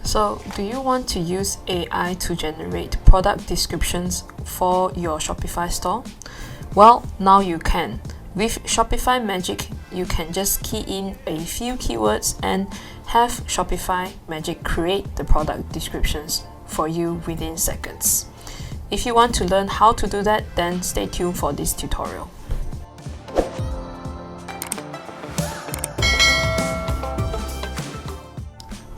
So, do you want to use AI to generate product descriptions for your Shopify store? Well, now you can. With Shopify Magic, you can just key in a few keywords and have Shopify Magic create the product descriptions for you within seconds. If you want to learn how to do that, then stay tuned for this tutorial.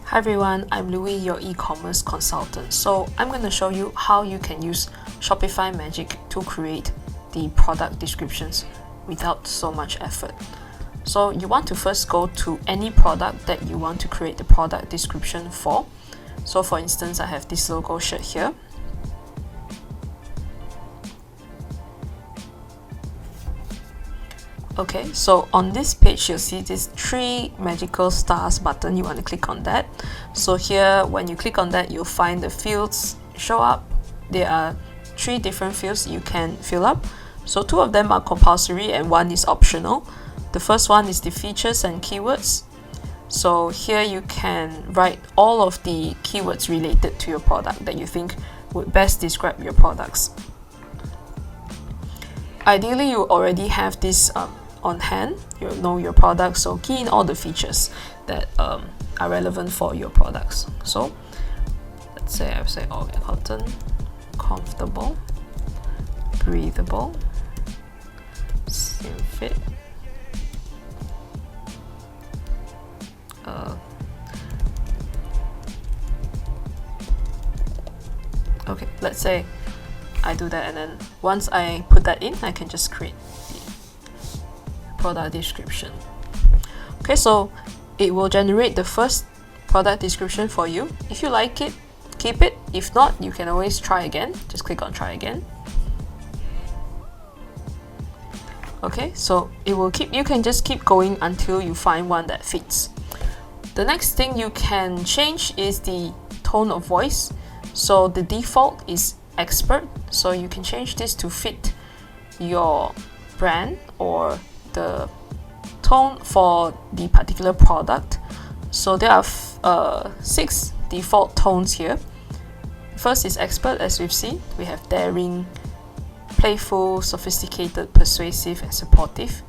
Hi everyone, I'm Louie, your e-commerce consultant. So I'm going to show you how you can use Shopify Magic to create the product descriptions without so much effort. So you want to first go to any product that you want to create the product description for. So for instance, I have this logo shirt here. Okay, so on this page, you'll see this 3 magical stars button. You want to click on that. So here, when you click on that, you'll find the fields show up. There are 3 different fields you can fill up. So 2 of them are compulsory and 1 is optional. The first one is the features and keywords. So here you can write all of the keywords related to your product that you think would best describe your products. Ideally, you already have this on hand. You know your product, so key in all the features that are relevant for your products. So let's say I would say cotton, comfortable, breathable, slim fit, okay, let's say I do that, and then once I put that in, I can just create the product description. Okay, so it will generate the first product description for you. If you like it, keep it. If not, you can always try again. Just click on try again. Okay, so it will you can just keep going until you find one that fits. The next thing you can change is the tone of voice. So the default is expert, so you can change this to fit your brand or the tone for the particular product. So there are 6 default tones here. First is expert, as we've seen. We have daring, playful, sophisticated, persuasive, and supportive.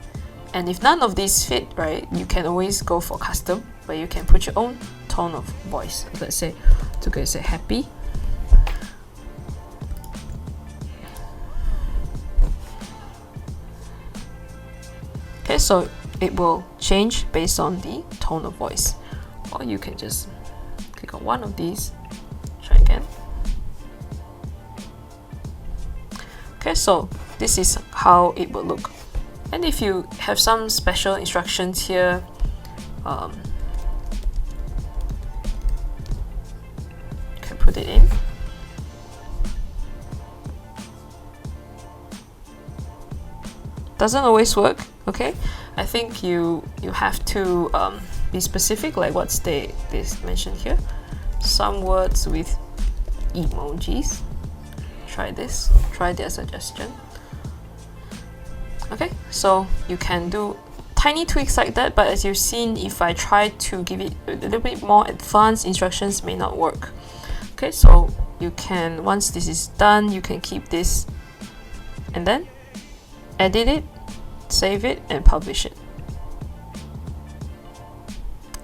And if none of these fit, right, you can always go for custom, where you can put your own tone of voice. Let's say to say happy. Okay, so it will change based on the tone of voice. Or you can just click on one of these, try again. Okay, so this is how it will look. And if you have some special instructions here, you can put it in. Doesn't always work, okay? I think you have to be specific, like what's they mentioned here. Some words with emojis. Try this, try their suggestion. Okay, so you can do tiny tweaks like that, but as you've seen, if I try to give it a little bit more advanced instructions, may not work. Okay, so you can, once this is done, you can keep this and then edit it, save it, and publish it.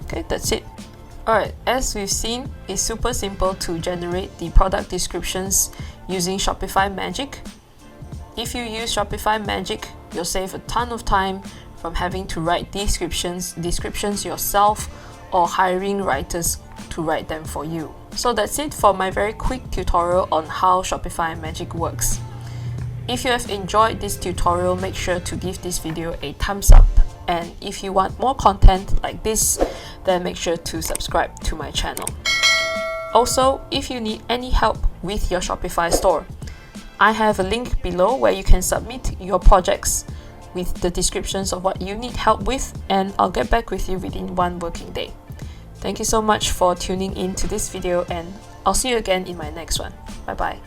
Okay, that's it. Alright, as we've seen, it's super simple to generate the product descriptions using Shopify Magic. If you use Shopify Magic, you'll save a ton of time from having to write descriptions yourself or hiring writers to write them for you. So that's it for my very quick tutorial on how Shopify Magic works. If you have enjoyed this tutorial, make sure to give this video a thumbs up. And if you want more content like this, then make sure to subscribe to my channel. Also, if you need any help with your Shopify store, I have a link below where you can submit your projects with the descriptions of what you need help with, and I'll get back with you within 1 working day. Thank you so much for tuning in to this video, and I'll see you again in my next one. Bye bye.